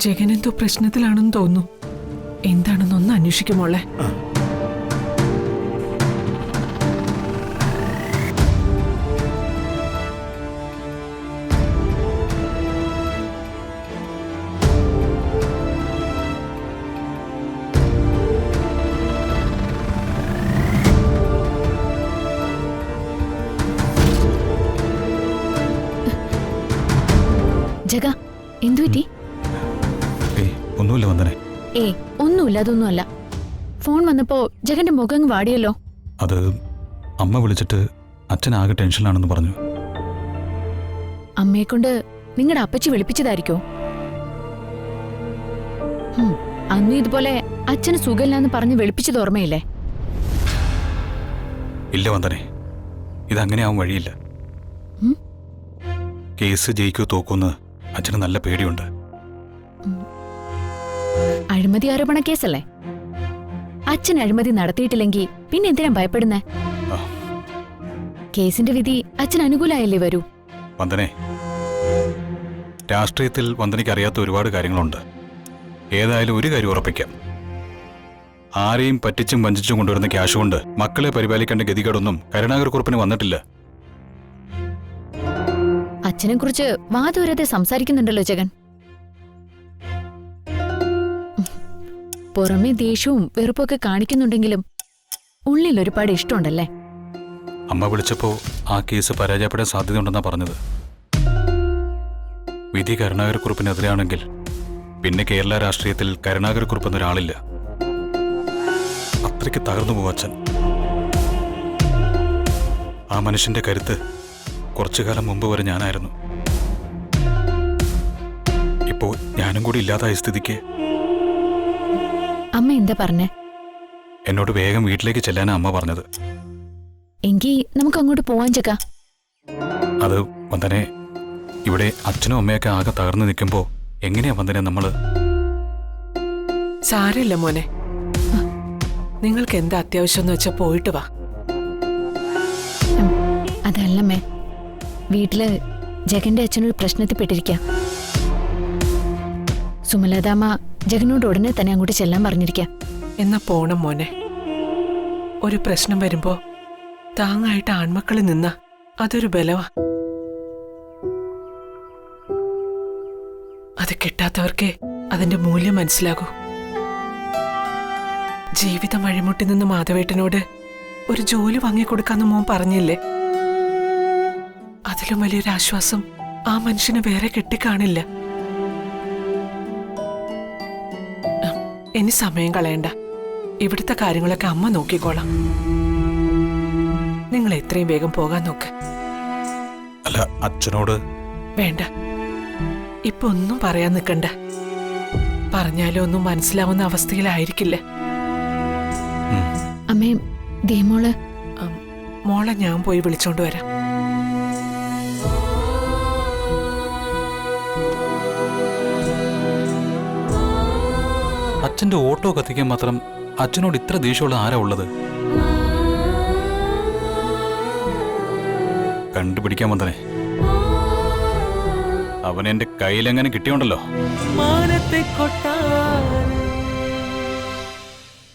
ജഗനെന്തോ പ്രശ്നത്തിലാണെന്ന് തോന്നുന്നു. എന്താണെന്നൊന്ന് അന്വേഷിക്കുമോളെ. ജഗ, എന്തു പറ്റി? ഒന്നുമില്ല വന്ദനെ. ഒന്നുമില്ല, അതൊന്നുമല്ല. ഫോൺ വന്നപ്പോ ജഗന്റെ മുഖം വാടിയല്ലോ. അത് അമ്മ വിളിച്ചിട്ട് അച്ഛൻ ആകെ ടെൻഷനിലാണെന്ന് പറഞ്ഞു. അമ്മയെ കൊണ്ട് നിങ്ങളുടെ അപ്പച്ചി വിളിപ്പിച്ചതായിരിക്കോ? അന്ന് ഇതുപോലെ അച്ഛന് സുഖമില്ലാന്ന് പറഞ്ഞ് വിളിപ്പിച്ചത് ഓർമ്മയില്ലേ? ഇല്ല വന്ദനെ, ഇതങ്ങനെയാവും വഴിയില്ല. കേസ് ജയിക്കോ തോക്കുമെന്ന് അച്ഛന് നല്ല പേടിയുണ്ട്. അഴിമതി ആരോപണ കേസല്ലേ? അച്ഛൻ അഴിമതി നടത്തിയിട്ടില്ലെങ്കിൽ പിന്നെ എന്തിനാ ഭയപ്പെടുന്നേ? കേസിന്റെ വിധി അച്ഛൻ അനുകൂലമായല്ലേ വരൂ? വന്ദനെ, രാഷ്ട്രീയത്തിൽ വന്ദനയ്ക്ക് അറിയാത്ത ഒരുപാട് കാര്യങ്ങളുണ്ട്. ഏതായാലും ഒരു കാര്യം ഉറപ്പിക്കാം, ആരെയും പറ്റിച്ചും വഞ്ചിച്ചും കൊണ്ടുവരുന്ന ക്യാഷ് കൊണ്ട് മക്കളെ പരിപാലിക്കേണ്ട ഗതികേടൊന്നും കരുണാകരക്കുറുപ്പിന് വന്നിട്ടില്ല. അച്ഛനെ കുറിച്ച് വാദൂരത്തെ സംസാരിക്കുന്നുണ്ടല്ലോ ജഗൻ. പുറമെ ദേഷ്യവും വെറുപ്പൊക്കെ കാണിക്കുന്നുണ്ടെങ്കിലും ഉള്ളിൽ ഒരുപാട് ഇഷ്ടമുണ്ടല്ലേ? അമ്മ വിളിച്ചപ്പോ ആ കേസ് പരാജയപ്പെടാൻ സാധ്യതയുണ്ടെന്നാ പറഞ്ഞത്. വിധി കരുണാകരക്കുറുപ്പിനെതിരാണെങ്കിൽ പിന്നെ കേരള രാഷ്ട്രീയത്തിൽ കരുണാകരക്കുറുപ്പ് എന്നൊരാളില്ല. അത്രയ്ക്ക് തകർന്നു പോവും അച്ഛൻ. ആ മനുഷ്യന്റെ കരുത്ത് കുറച്ചു കാലം മുമ്പ് വരെ ഞാനായിരുന്നു. ഇപ്പോ ഞാനും കൂടി ഇല്ലാതായ സ്ഥിതിക്ക്. അമ്മ എന്താ പറഞ്ഞേ? എന്നോട് വേഗം വീട്ടിലേക്ക് ചെല്ലാനാ അമ്മ പറഞ്ഞത്. എങ്കി നമുക്ക് അങ്ങോട്ട് പോവാൻ ജഗ. അത് വന്ദനെ, ഇവിടെ അച്ഛനും അമ്മയൊക്കെ ആകെ തകർന്നു നിൽക്കുമ്പോ എങ്ങനെയാ വന്ദനെ നമ്മള്? സാരമില്ല മോനെ, നിങ്ങൾക്ക് എന്താ അത്യാവശ്യം എന്ന് വെച്ചാ പോയിട്ട് വാ. അതല്ലമ്മേ, വീട്ടില് ജഗന്റെ അച്ഛനൊരു പ്രശ്നത്തിൽപ്പെട്ടിരിക്കാം. സുമലതാമ്മ ജഗനോട് ഉടനെ തന്നെ അങ്ങോട്ട് ചെല്ലാൻ പറഞ്ഞിരിക്കാം. എന്നാ പോണം മോനെ. ഒരു പ്രശ്നം വരുമ്പോ താങ്ങായിട്ട് ആൺമക്കളിൽ നിന്നാ അതൊരു ബലവാ. അത് കിട്ടാത്തവർക്കേ അതിന്റെ മൂല്യം മനസ്സിലാകൂ. ജീവിതം വഴിമുട്ടി നിന്ന് മാധവേട്ടനോട് ഒരു ജോലി വാങ്ങിക്കൊടുക്കാന്ന് മോൻ പറഞ്ഞില്ലേ? അതിലും വലിയൊരു ആശ്വാസം ആ മനുഷ്യന് വേറെ കിട്ടിക്കാണില്ല. ഇനി സമയം കളയണ്ട, ഇവിടുത്തെ കാര്യങ്ങളൊക്കെ അമ്മ നോക്കിക്കോളാം. നിങ്ങൾ എത്രയും വേഗം പോകാൻ നോക്ക്. അല്ല, അച്ഛനോട് വേണ്ട, ഇപ്പൊ ഒന്നും പറയാൻ നിൽക്കണ്ട. പറഞ്ഞാലും ഒന്നും മനസ്സിലാവുന്ന അവസ്ഥയിലായിരിക്കില്ല. അമ്മേ, ദേമോള്. മോളെ ഞാൻ പോയി വിളിച്ചോണ്ട് വരാം. അച്ഛന്റെ ഓട്ടോ കത്തിക്കാൻ മാത്രം അച്ഛനോട് ഇത്ര ദേഷ്യമുള്ള ആരാ ഉള്ളത്? കണ്ടുപിടിക്കാൻ വന്നനെ. അവൻ എന്റെ കയ്യിലെങ്ങനെ കിട്ടിയോണ്ടല്ലോ. മാനത്തെ കൊട്ടാ